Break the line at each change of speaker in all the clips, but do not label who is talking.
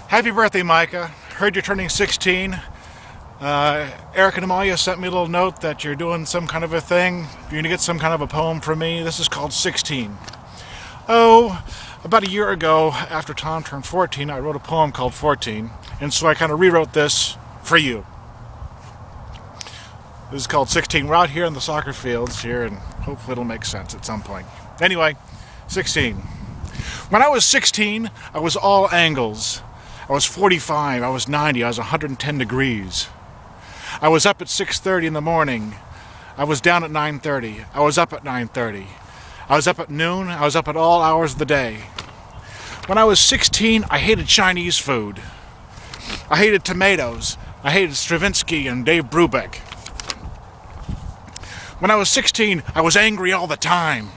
Happy birthday, Micah. Heard you're turning 16. Eric and Amalia sent me a little note that you're doing some kind of a thing. You're going to get some kind of a poem from me. This is called 16. Oh, about a year ago, after Tom turned 14, I wrote a poem called 14. And so I kind of rewrote this for you. This is called 16. We're out here in the soccer fields here, and hopefully it'll make sense at some point. Anyway, 16. When I was 16, I was all angles. I was 45, I was 90, I was 110 degrees. I was up at 6:30 in the morning. I was down at 9:30. I was up at 9:30. I was up at noon. I was up at all hours of the day. When I was 16, I hated Chinese food. I hated tomatoes. I hated Stravinsky and Dave Brubeck. When I was 16, I was angry all the time.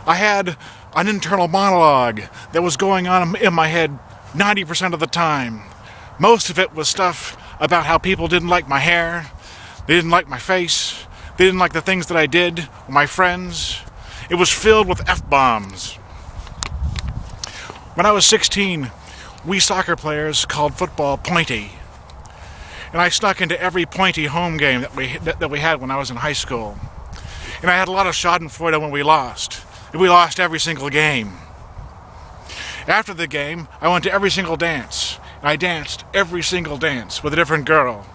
I had an internal monologue that was going on in my head 90% of the time. Most of it was stuff about how people didn't like my hair, they didn't like my face, they didn't like the things that I did with my friends. It was filled with F-bombs. When I was 16, we soccer players called football pointy. And I snuck into every pointy home game that we had when I was in high school. And I had a lot of schadenfreude when we lost. We lost every single game. After the game, I went to every single dance. And I danced every single dance with a different girl.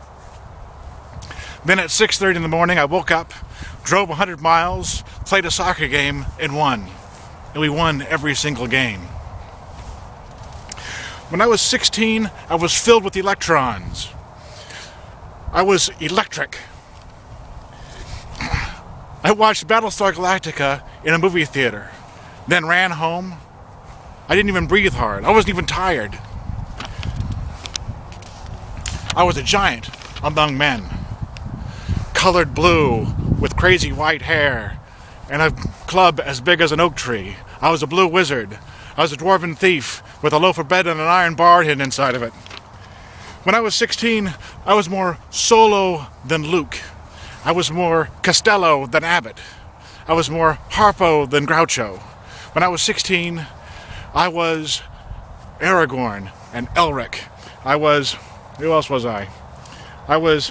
Then at 6:30 in the morning, I woke up, drove 100 miles, played a soccer game, and won. And we won every single game. When I was 16, I was filled with electrons. I was electric. I watched Battlestar Galactica in a movie theater, then ran home. I didn't even breathe hard. I wasn't even tired. I was a giant among men, colored blue with crazy white hair and a club as big as an oak tree. I was a blue wizard. I was a dwarven thief with a loaf of bread and an iron bar hidden inside of it. When I was 16, I was more Solo than Luke. I was more Costello than Abbott. I was more Harpo than Groucho. When I was 16, I was Aragorn and Elric. Who else was I? I was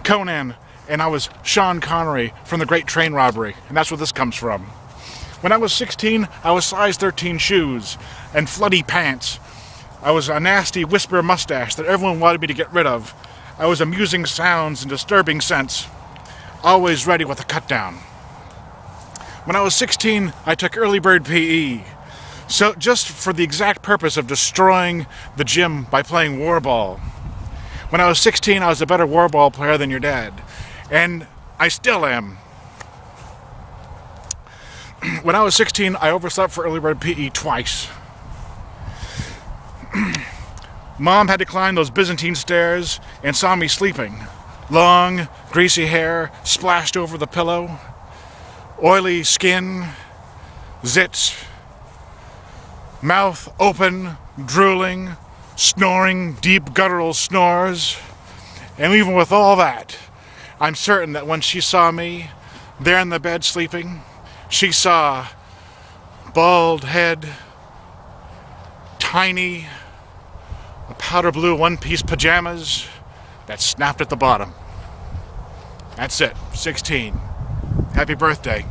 Conan, and I was Sean Connery from The Great Train Robbery, and that's where this comes from. When I was 16, I was size 13 shoes and floody pants. I was a nasty whisper mustache that everyone wanted me to get rid of. I was amusing sounds and disturbing scents, always ready with a cut down. When I was 16, I took early bird PE, so just for the exact purpose of destroying the gym by playing warball. When I was 16, I was a better warball player than your dad, and I still am. When I was 16, I overslept for early bird PE twice. Mom had to climb those Byzantine stairs and saw me sleeping. Long, greasy hair splashed over the pillow, oily skin, zits, mouth open, drooling, snoring deep guttural snores. And even with all that, I'm certain that when she saw me there in the bed sleeping, she saw bald head, tiny, powder blue one-piece pajamas that snapped at the bottom. That's it, 16. Happy birthday.